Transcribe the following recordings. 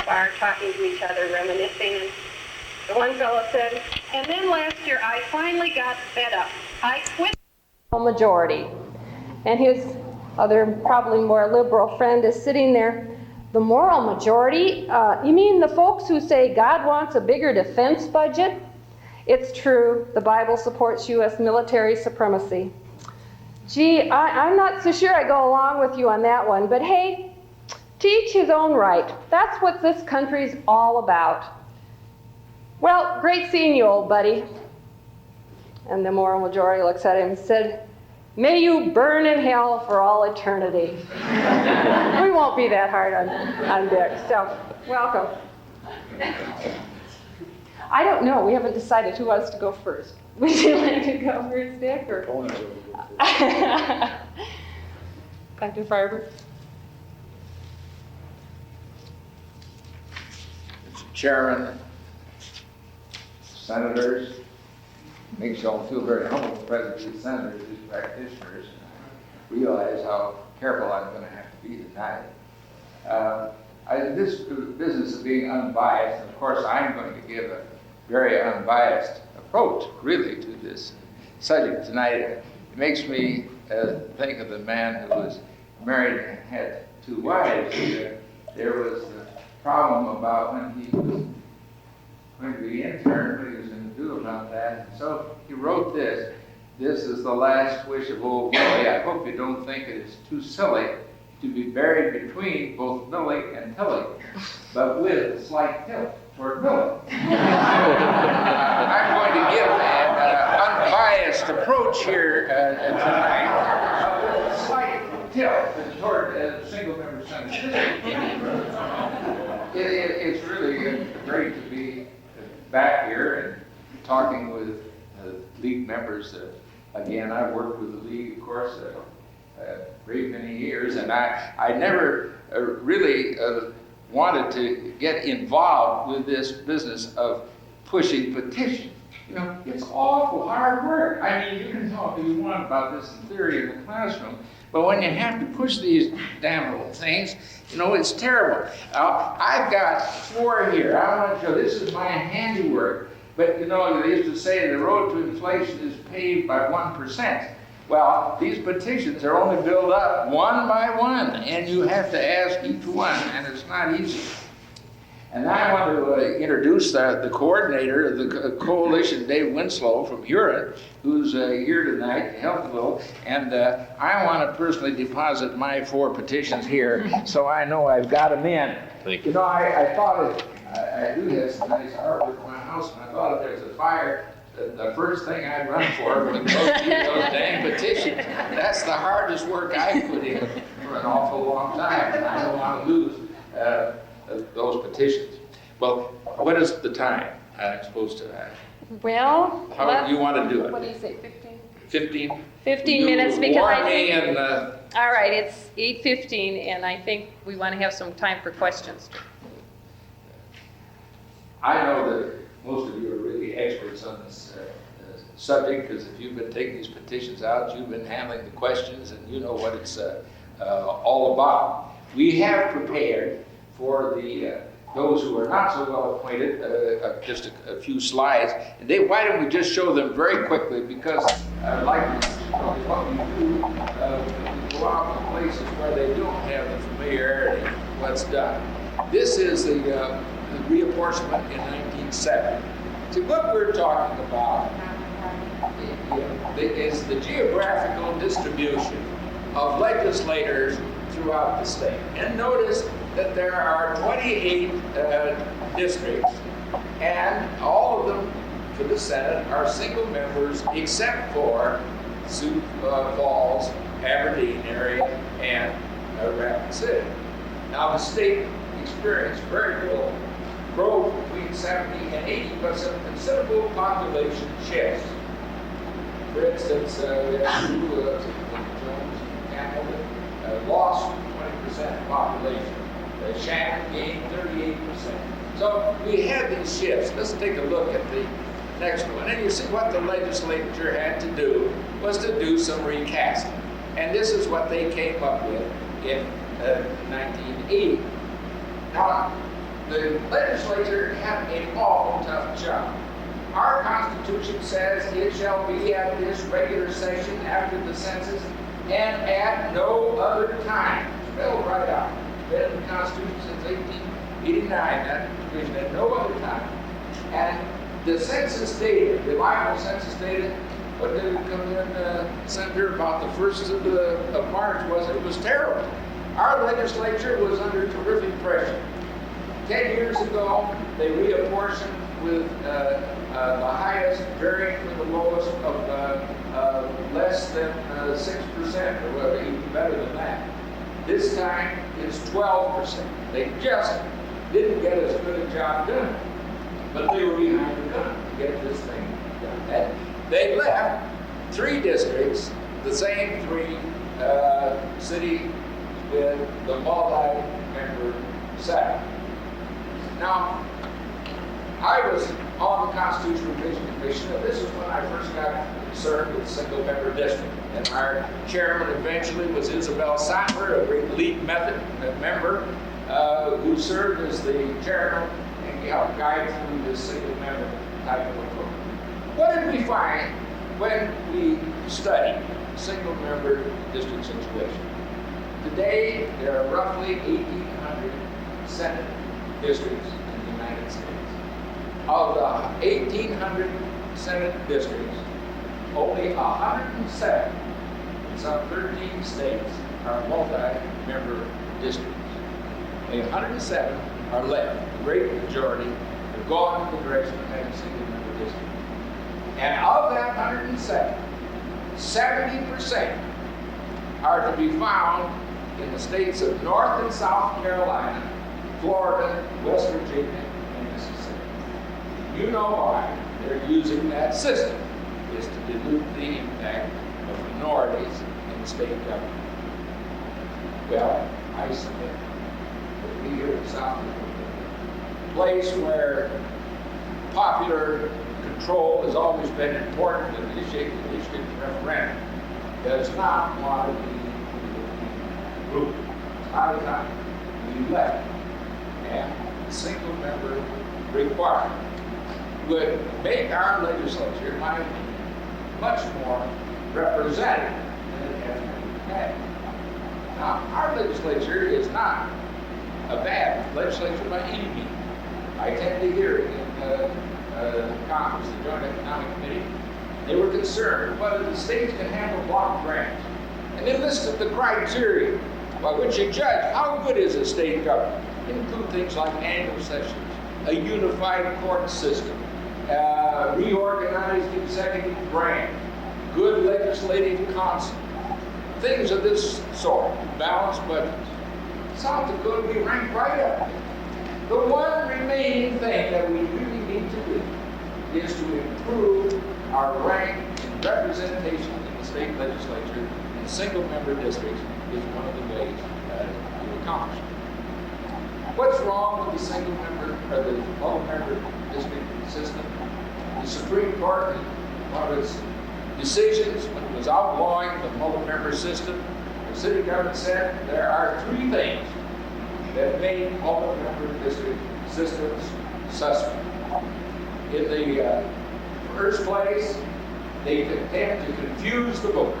bar talking to each other, reminiscing, and the one fellow said, and then last year I finally got fed up. I quit. Majority. And his other, probably more liberal friend is sitting there. The moral majority? You mean the folks who say God wants a bigger defense budget? It's true. The Bible supports U.S. military supremacy. Gee, I'm not so sure I go along with you on that one, but hey, to each his own right. That's what this country's all about. Well, great seeing you, old buddy. And the moral majority looks at him and said, may you burn in hell for all eternity. We won't be that hard on Dick, so welcome. I don't know, we haven't decided who wants to go first. Would you like to go first, Dick? Or? Dr. Farber? Mr. Chairman, Senators, makes you all feel very humble present these senators, these practitioners, realize how careful I'm going to have to be tonight. This business of being unbiased, and of course I'm going to give a very unbiased approach, really, to this subject tonight. It makes me think of the man who was married and had two wives. There was the problem about when he was going to be interned, what he was going to do about that. And so he wrote this. This is the last wish of old Millie. I hope you don't think it is too silly to be buried between both Millie and Tilly, but with a slight tilt toward Millie. I'm going to give an unbiased approach here tonight, with a slight tilt toward a single-member Senate. It's really great to be back here and talking with League members. Again, I've worked with the League, of course, a great many years, and I never really wanted to get involved with this business of pushing petitions. You know, it's awful hard work. I mean, you can talk if you want about this in theory in the classroom, but when you have to push these damn little things, you know, it's terrible. I've got 4 here. I want to show this is my handiwork. But you know, they used to say the road to inflation is paved by 1%. Well, these petitions are only built up one by one, and you have to ask each one, and it's not easy. And I want to introduce the coordinator of the coalition, Dave Winslow from Huron, who's here tonight to help a little. And I want to personally deposit my 4 petitions here, so I know I've got them in. Thank you. You know, I thought I do have some nice artwork in my house, and I thought if there's a fire, the first thing I'd run for would go through those dang petitions. That's the hardest work I put in for an awful long time, and I don't want to lose those petitions. Well, what is the time I'm supposed to have? Well, How do you want to do it? What do you say, 15? 15? 15 minutes, because warn I me think... and, all right, it's 8:15, and I think we want to have some time for questions. I know that most of you are really experts on this subject, because if you've been taking these petitions out, you've been handling the questions, and you know what it's all about. We have prepared for those who are not so well acquainted just a few slides. And why don't we just show them very quickly, because I'd like to show you what we do when we go out to places where they don't have the familiarity of what's done. This is the reapportionment in 1970. See, what we're talking about is the geographical distribution of legislators throughout the state. And notice that there are 28 districts, and all of them for the Senate are single members except for Sioux Falls, Aberdeen area, and Rapid City. Now the state experienced very little growth between 70 and 80, but some considerable population shifts. For instance, Jones Hamilton lost 20% population. Shannon gained 38%. So we had these shifts. Let's take a look at the next one. And you see what the legislature had to do was to do some recasting. And this is what they came up with in 1980. Now, the legislature had an awful tough job. Our Constitution says it shall be at this regular session after the census and at no other time. Spelled right out. Been in the Constitution since 1889, that provision at no other time. And the census data, the Bible census data, what did it come in, Senator, about the 1st of March it was terrible. Our legislature was under terrific pressure. 10 years ago, they reapportioned with the highest varying from the lowest of less than 6%, or well, even better than that. This time, it's 12%. They just didn't get as good a job done, but they were behind the gun to get this thing done. And they left 3 districts, the same 3 cities with the multi-member South. Now, I was on the Constitutional Revision Commission, and this is when I first got concerned with single-member district. And our chairman eventually was Isabel Sattler, a great lead member, who served as the chairman and helped guide through this single-member type of approach. What did we find when we studied single-member district situation? Today, there are roughly 1,800 Senate districts in the United States. Of the 1,800 Senate districts, only 107 in some 13 states are multi-member districts. Only 107 are left. The great majority have gone in the direction of having single-member districts. And of that 107, 70% are to be found in the states of North and South Carolina, Florida, West Virginia, and Mississippi. You know why they're using that system, is to dilute the impact of minorities in the state government. Well, I submit that we here in South Dakota, a place where popular control has always been important in the district referendum, does not want to be group. Out of time, we left, and the single member requirement would make our legislature, in my opinion, much more representative than it has been had. Now, our legislature is not a bad legislature by any means. I tend to hear it in the Congress, the Joint Economic Committee. They were concerned whether the states can handle block grants. And they listed the criteria by which you judge how good is a state government. They include things like annual sessions, a unified court system, reorganized executive branch, good legislative counsel, things of this sort, balanced budgets. South Dakota, we rank right up there. The one remaining thing that we really need to do is to improve our rank and representation in the state legislature in single-member districts is one of the ways to accomplish it. What's wrong with the single-member or the multi-member district system? The Supreme Court, in one of its decisions when it was outlawing the multi-member system, the city government said there are 3 things that made multi-member district systems suspect. In the first place, they tend to confuse the voter.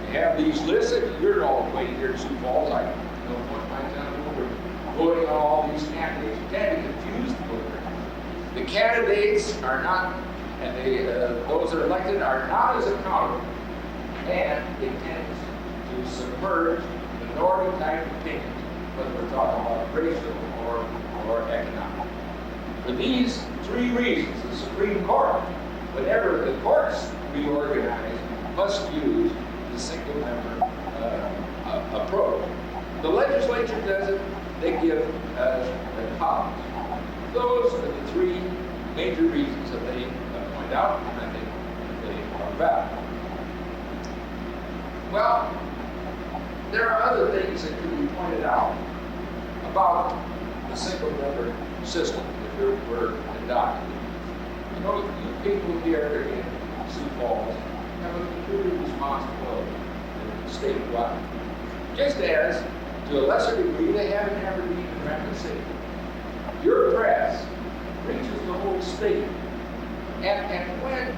They have these lists that you're all waiting here in Sioux Falls. I know what my town over voting on all these candidates. You tend to confuse the voter. The candidates are not, and those that are elected are not as accountable, and it tends to submerge minority type opinions, whether we're talking about racial or economic. For these 3 reasons, the Supreme Court, whenever the courts reorganize, must use the single-member approach. The legislature does it, they give the columns. Those are the 3 major reasons that they point out, and I think they are valid. Well, there are other things that could be pointed out about the single-member system if it were adopted. You know, you people here in Sioux Falls have a peculiar responsibility statewide. Just as, to a lesser degree, they have in Aberdeen and Rapid City. your press reaches the whole state. And when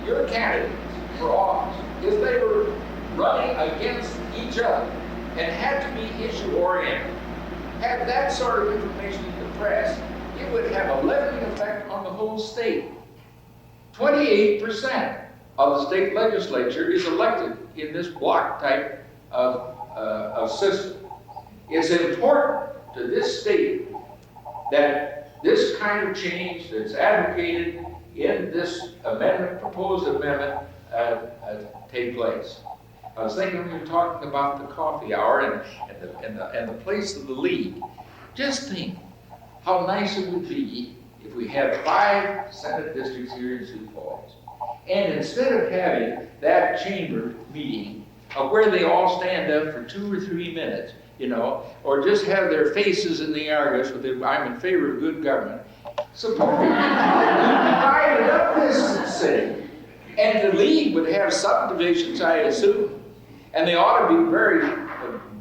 your candidates for office, if they were running against each other and had to be issue-oriented, had that sort of information in the press, it would have a leveling effect on the whole state. 28% of the state legislature is elected in this block type of system. It's important to this state that this kind of change that's advocated in this amendment, proposed amendment, take place. I was thinking when you were talking about the coffee hour and the place of the league. Just think how nice it would be if we had 5 Senate districts here in Sioux Falls. And instead of having that chamber meeting where they all stand up for 2 or 3 minutes, or just have their faces in the Argus with I'm in favor of good government, suppose we divided up this city, and the league would have subdivisions, I assume, and they ought to be very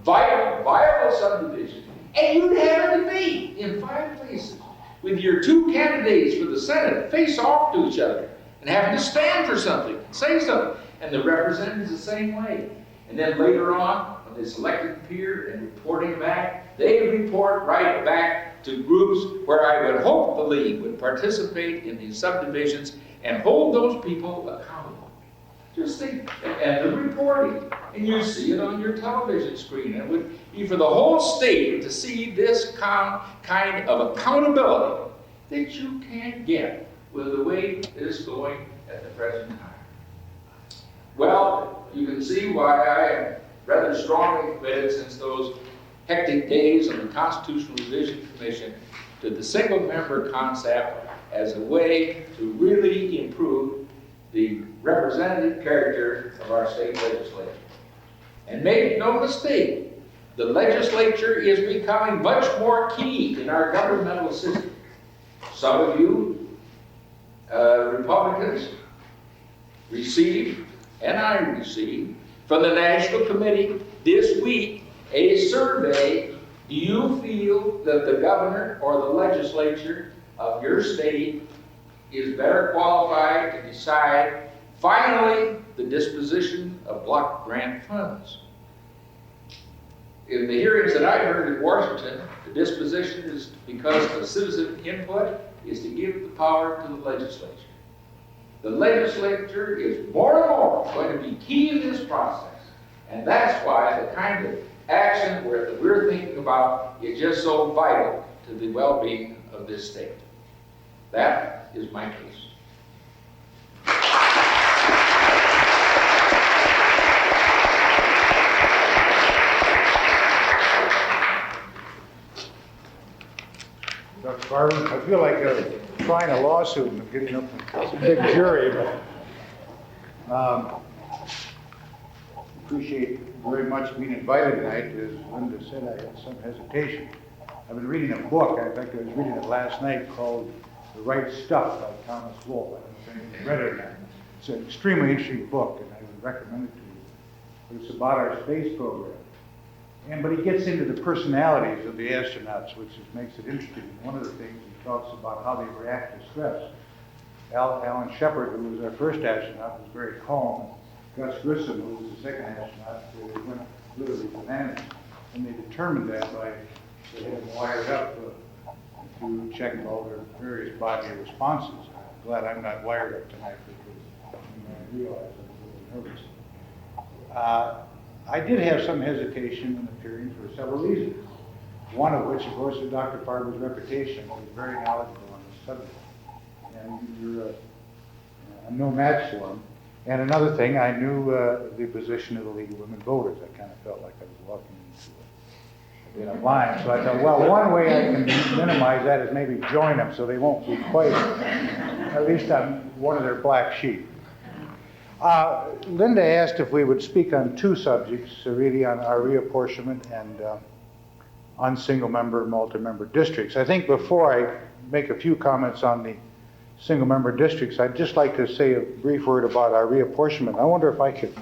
viable subdivisions, and you'd have a debate in 5 places with your 2 candidates for the Senate face off to each other and having to stand for something, say something, and the representatives the same way. And then later on, when this elected peer and reporting back, they report right back to groups where I would hope the league would participate in these subdivisions and hold those people accountable. Just think, and the reporting, and you see it on your television screen. It would be for the whole state to see this kind of accountability that you can't get with the way it is going at the present time. Well, you can see why I am rather strongly committed since those hectic days on the Constitutional Revision Commission to the single-member concept as a way to really improve the representative character of our state legislature. And make no mistake, the legislature is becoming much more key in our governmental system. Some of you Republicans received, and I received, from the National Committee this week a survey. Do you feel that the governor or the legislature of your state is better qualified to decide finally the disposition of block grant funds? In the hearings that I heard in Washington, the disposition is because of citizen input is to give the power to the legislature. The legislature is more and more going to be key in this process. And that's why the kind of action that we're thinking about is just so vital to the well-being of this state. That is my case. Dr. Farber, I feel like trying a lawsuit and getting up to a big jury, but appreciate very much being invited tonight. As Linda said, I had some hesitation. I've been reading a book, I think I was reading it last night, called The Right Stuff by Thomas Wolfe. I don't know if anyone read it or not. It's an extremely interesting book, and I would recommend it to you. But it's about our space program. But he gets into the personalities of the astronauts, which makes it interesting. One of the things he talks about how they react to stress. Alan Shepard, who was our first astronaut, was very calm. Gus Grissom, who was the second astronaut, went literally bananas. And they determined that by they had them wired up to check all their various bodily responses. I'm glad I'm not wired up tonight because I realized I was a little nervous. I did have some hesitation in appearing for several reasons. One of which, of course, is Dr. Farber's reputation. He's very knowledgeable on this subject. And you're a no match for him. And another thing, I knew the position of the League of Women Voters. I kind of felt like I was walking into a line. So I thought, well, one way I can minimize that is maybe join them so they won't be quite, at least on one of their black sheep. Linda asked if we would speak on 2 subjects, really on our reapportionment and on single-member, multi-member districts. I think before I make a few comments on the single-member districts, I'd just like to say a brief word about our reapportionment. I wonder if I could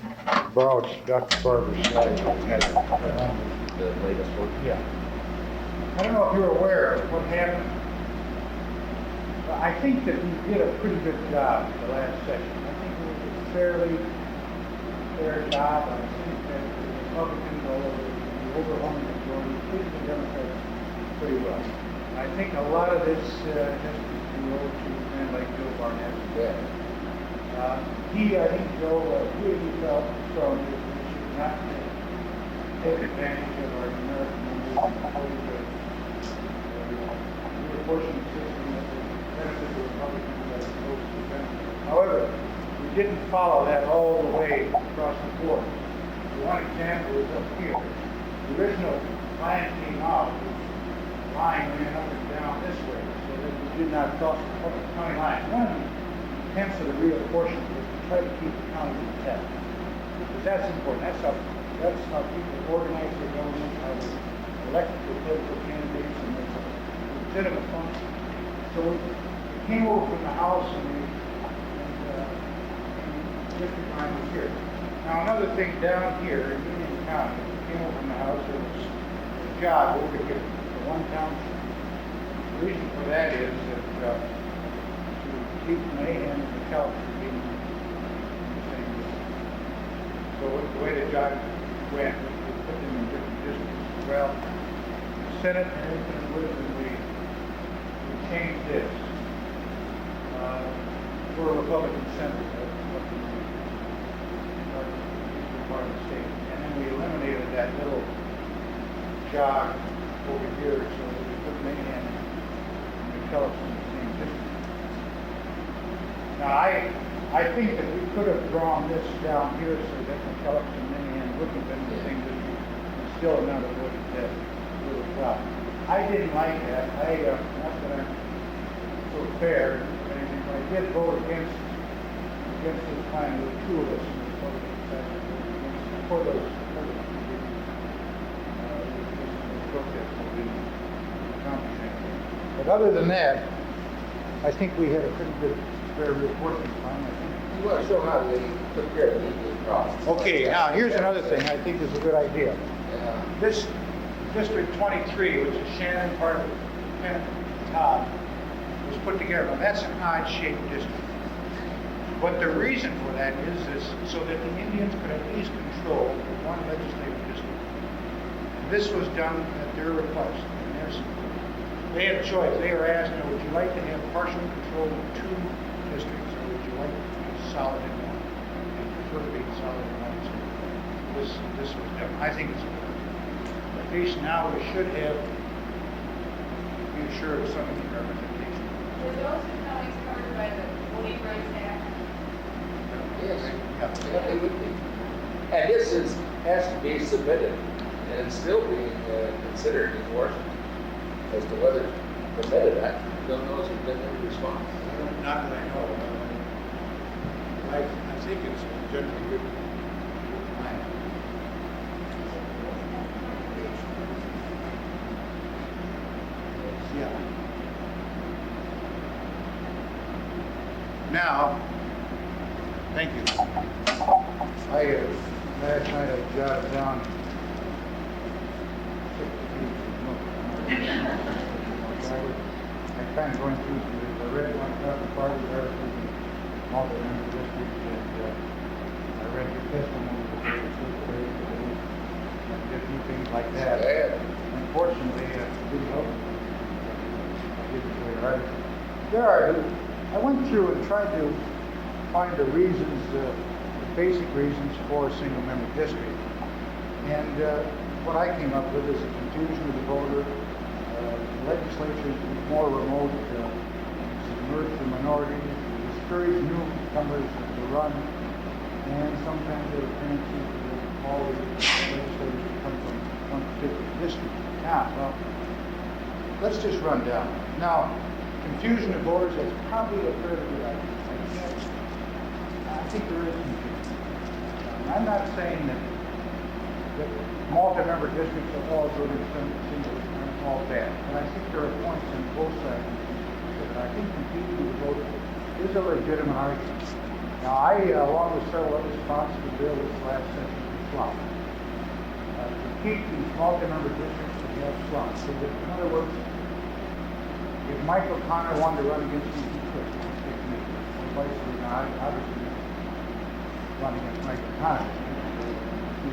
borrow Dr. Farber's slide. The latest one? Yeah. I don't know if you're aware of what happened. But I think that we did a pretty good job the last session. I think it was a fairly fair job. I think that the Republicans, although the overwhelming majority, treated the Democrats pretty well. I think a lot of this has to do to a man like Joe Barnett's dad. I think Joe really felt strongly that we should not take advantage of our American members and the apportionment system that would benefit the Republicans as opposed to the Democrats. However, we didn't follow that all the way across the board. One example is up here. The original plan came out with the line ran up and down this way, so that we did not cross the public county line. One of the intents of the reapportionment was to try to keep the county intact. Because that's important. That's how people organize their government, how they elect their political candidates, and there's a legitimate function. So we came over from the House and district line was here. Now another thing down here in Union County, we came over from the House, there was a job over here, the one township. The reason for that is that to keep Mayhem and the Celts from being in the same district. So the way the job went, we put them in different districts. Well, the Senate and everything with it, we changed this. For a Republican senator, part of the state. And then we eliminated that little jog over here so that we put Mayhem and McKellips in the same district. Now I think that we could have drawn this down here so that McKellips and Mayhem would have been in the same district and still not avoided that little jog. I didn't like that. Not that I'm so fair or anything, but I did vote against this plan with two of us. For those protests that we accomplished. But other than that, I think we had a pretty good fair reporting plan. You want to show how they took care of the process. Okay, now here's another thing I think is a good idea. Yeah. This District 23, which is Shannon, part of Penn, Todd, was put together. Now that's an odd-shaped district. But the reason for that is so that the Indians could at least control one legislative district. And this was done at their request. And they had a choice. They were asked, would you like to have partial control of two districts, or would you like to be solid in one? And prefer to be solid in one. So this was done. I think it's good. At least now we should have be assured of some of the representation. Were those two counties covered by the Voting Rights Act? Yes, Yeah. it would be. And this has to be submitted, and it's still being considered in Washington as to whether it's permitted. I don't know if there's been any response. Not that I know of. I think it's generally good. Yeah. Now, thank you. Last night I jotted down I kind of going through the red one, the party articles, and all the member districts, and I read your testimony, and did a few things like that. Yeah. Unfortunately, it didn't help. I didn't really write it. I went through and tried to find the reasons, the basic reasons for a single-member district. And what I came up with is a confusion of the voter, legislature is more remote, submerge the minority, discourage newcomers to run, and sometimes there are tendency for all the legislators to come from one particular district. Now, well, let's just run down. Now, confusion of voters is probably a fairly good idea. I think there is confusion. I'm not saying that multi-member districts are all good and single and all bad, but I think there are points on both sides. I think confusion of voters is a legitimate argument. Now, I, along with several others, sponsored the bill this last session in Flop. To keep these multi-member districts and have slums. So that, in other words, if Michael Connor wanted to run against me, he could. Obviously, run against Michael Connor.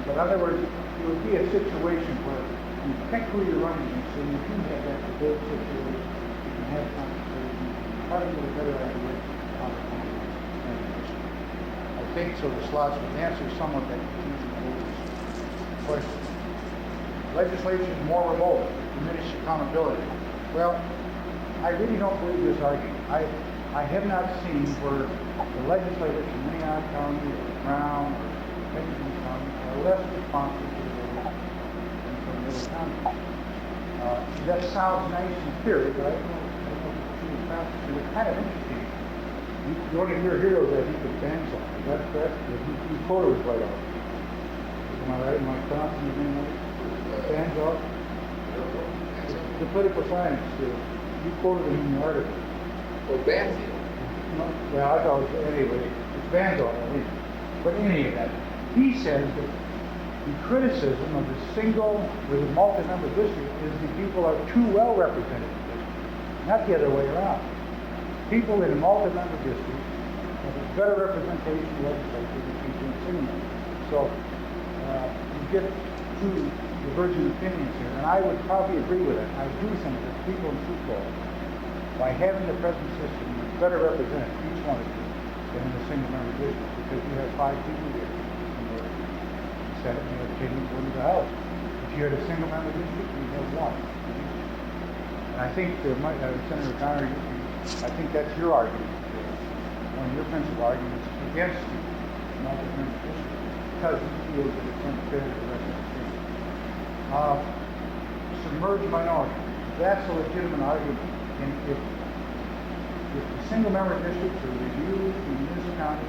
But in other words, it would be a situation where you pick who you're running against, so you do have that debate situation, you can have conversation, probably get a better idea of how to handle it. I think so the slots would answer somewhat that question. Legislation is more remote, diminish accountability. Well, I really don't believe this argument. I have not seen where the legislators from Minnehaha County or Brown or Benjamin County are less responsible to the voters than from the other counties. That sounds nice in theory, but I don't know if it's practice. It's kind of interesting. You only hear heroes that he could dance on. Is that correct? He quoted it right off. Am I right? Am I pronouncing his name right? Bands off? The political science, you quoted him in the article. Well, Banfield. Well, I thought, anyway, it's Banfield, I think. But in any event, he says that the criticism of the single with a multi-member district is the people are too well represented in the district, not the other way around. People in a multi-member district have a better representation of legislature than people in single member. So you get two divergent opinions here, and I would probably agree with it. I do think that people in Sioux Falls, by having the present system, would better represent each one of you than in a single member district, because you have 5 people here in the Senate, and you have 10 people in the House. If you had a single member district, you have 1. And I think Senator Connor, I think that's your argument. One of your principal arguments against the multi-member district, because you feel that it's unfair to the rest of the state. Submerged minority, that's a legitimate argument. And if the single-member districts are reviewed in this county to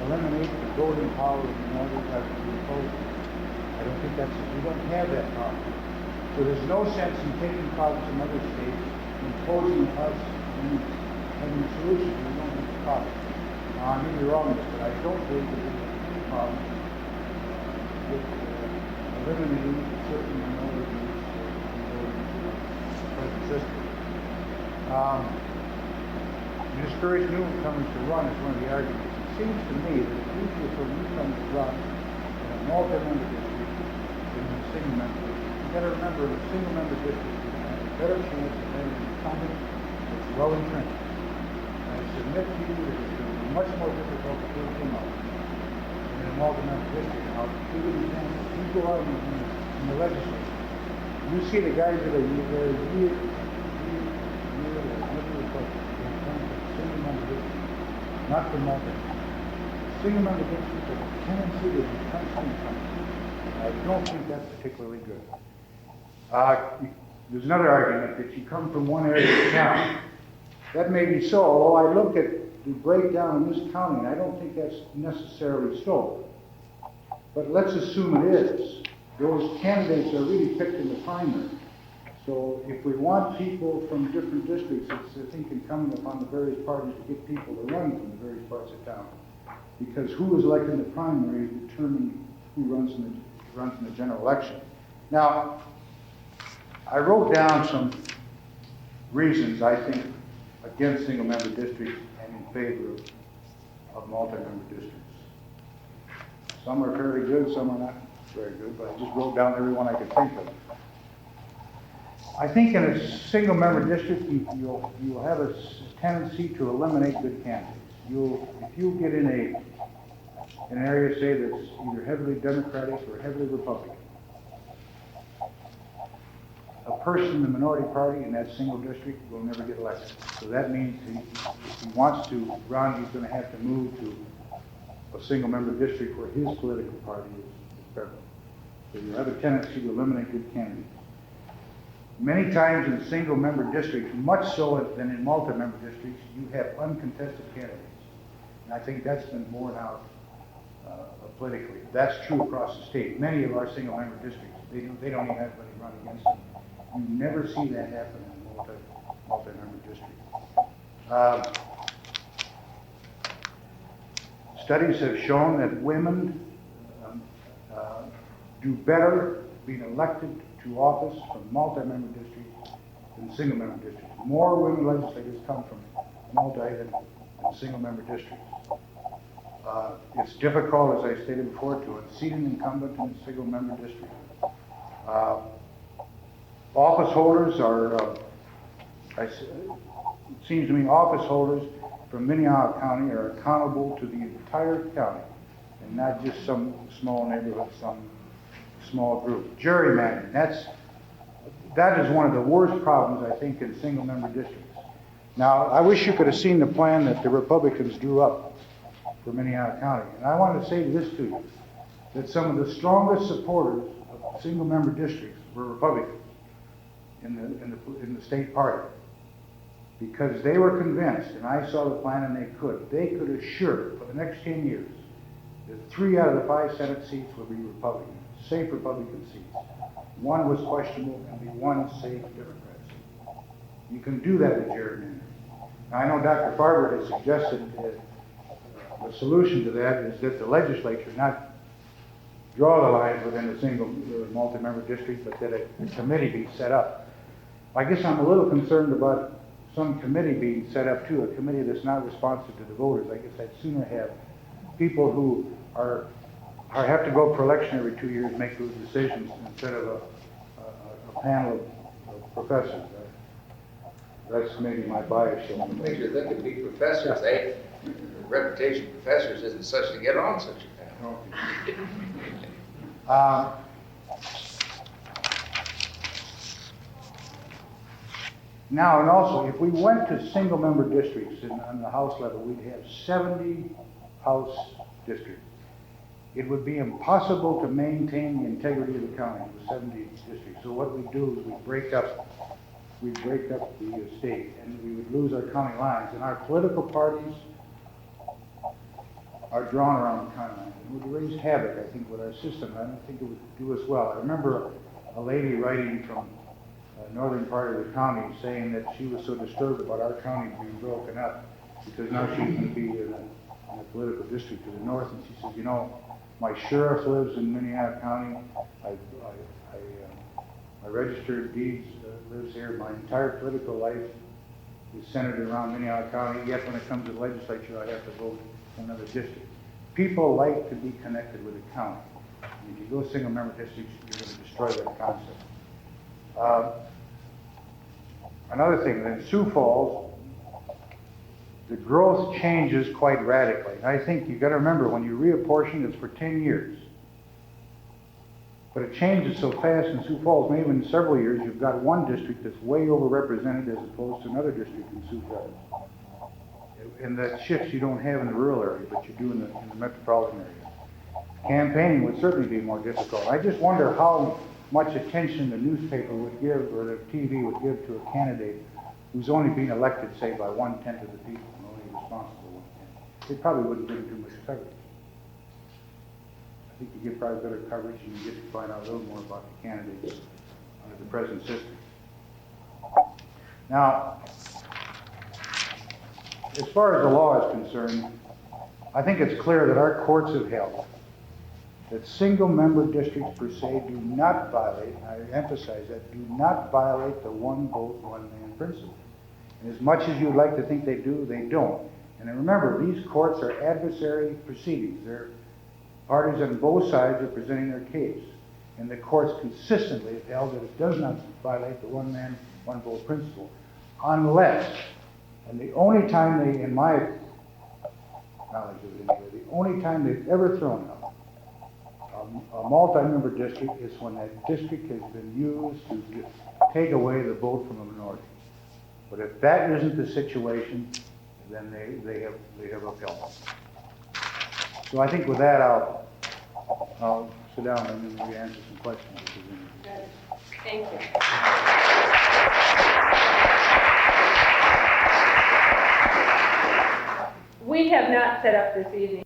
eliminate the voting power of minorities as we propose, I don't think we don't have that power. So there's no sense in taking problems from other states, imposing us, and having a solution. We don't have the problem. Now, I may be wrong on this, but I don't believe that there's any problem with eliminating certain minority groups in the present system. Discourage newcomers to run is one of the arguments. It seems to me that it's easier for newcomers to run in a multi-member district than in a single-member district. You've got to remember, in a single-member district, you're going to have a better chance of having an incumbent that's well-entrenched. I submit to you that it's going to be much more difficult to pull him up in a multi-member district. I'll give you an example. You go out in the legislature, you see the guys that are year, not the multi. Single-member districts have a tendency to become incumbent. I don't think that's particularly good. There's another argument that you come from one area of town. That may be so, although I look at the breakdown in this county, and I don't think that's necessarily so. But let's assume it is. Those candidates are really picked in the primary. So if we want people from different districts, it's, I think, incumbent upon the various parties to get people to run from the various parts of town. Because who is elected in the primary determines who runs in the general election. Now, I wrote down some reasons, I think, against single-member districts and in favor of multi-member districts. Some are fairly good, some are not very good, but I just wrote down every one I could think of. I think in a single-member district, you'll have a tendency to eliminate good candidates. If you get in an area, say, that's either heavily Democratic or heavily Republican, a person in the minority party in that single district will never get elected. So that means if he wants to run, he's going to have to move to a single-member district where his political party is prevalent. So you have a tendency to eliminate good candidates. Many times in single-member districts, much so than in multi-member districts, you have uncontested candidates. And I think that's been borne out politically. That's true across the state. Many of our single-member districts, they don't even have anybody run against them. You never see that happen in a multi-member district. Studies have shown that women do better being elected to office from multi-member districts than single-member districts. More women legislators come from multi than single-member districts. It's difficult, as I stated before, to unseat an incumbent in a single-member district. Office holders are, it seems to me, office holders from Minnehaha County are accountable to the entire county and not just some small neighborhood, some small group. Gerrymandering, that is one of the worst problems, I think, in single-member districts. Now, I wish you could have seen the plan that the Republicans drew up for Minnehaha County. And I want to say this to you, that some of the strongest supporters of single-member districts were Republicans in the state party, because they were convinced, and I saw the plan and they could assure for the next 10 years that 3 out of the 5 Senate seats would be Republican, safe Republican seats. 1 was questionable and the 1 safe Democrat seat. You can do that with gerrymandering. Now, I know Dr. Farber has suggested the solution to that is that the legislature not draw the lines within a single multi-member district, but that a committee be set up. I guess I'm a little concerned about some committee being set up too, a committee that's not responsive to the voters. I guess I'd sooner have people who have to go for election every 2 years make those decisions instead of a panel of professors. That's maybe my bias. Makes you think of big professors, the reputation of professors isn't such to get on such a panel. Now, and also, if we went to single-member districts on the House level, we'd have 70 House districts. It would be impossible to maintain the integrity of the county with 70 districts. So what we do is we break up the state, and we would lose our county lines. And our political parties are drawn around the county lines. It would raise havoc, I think, with our system. I don't think it would do us well. I remember a lady writing from northern part of the county saying that she was so disturbed about our county being broken up because now she's going to be in a political district to the north, and she says, you know, my sheriff lives in Minnehaha County, my registered deeds lives here, my entire political life is centered around Minnehaha County, yet when it comes to the legislature I have to vote for another district. People like to be connected with the county. And if you go single-member districts, you're going to destroy that concept. Another thing, in Sioux Falls, the growth changes quite radically. And I think you've got to remember, when you reapportion, it's for 10 years. But it changes so fast in Sioux Falls, maybe in several years, you've got one district that's way overrepresented as opposed to another district in Sioux Falls. And that shifts you don't have in the rural area, but you do in the metropolitan area. Campaigning would certainly be more difficult. I just wonder how much attention the newspaper would give, or the TV would give, to a candidate who's only being elected, say, by 1/10 of the people, and only responsible 1/10. They probably wouldn't give him too much coverage. I think you get probably better coverage, and you get to find out a little more about the candidates under the present system. Now, as far as the law is concerned, I think it's clear that our courts have held that single-member districts per se do not violate, and I emphasize that, do not violate the one vote, one man principle. And as much as you'd like to think they do, they don't. And remember, these courts are adversary proceedings. They're parties on both sides are presenting their case. And the courts consistently have held that it does not violate the one man, one vote principle, unless, and the only time they, in my knowledge of it anyway, the only time they've ever thrown out a multi-member district is when that district has been used to take away the vote from a minority. But if that isn't the situation, then they have upheld it. So I think with that, I'll sit down and then maybe answer some questions. Thank you. We have not set up this evening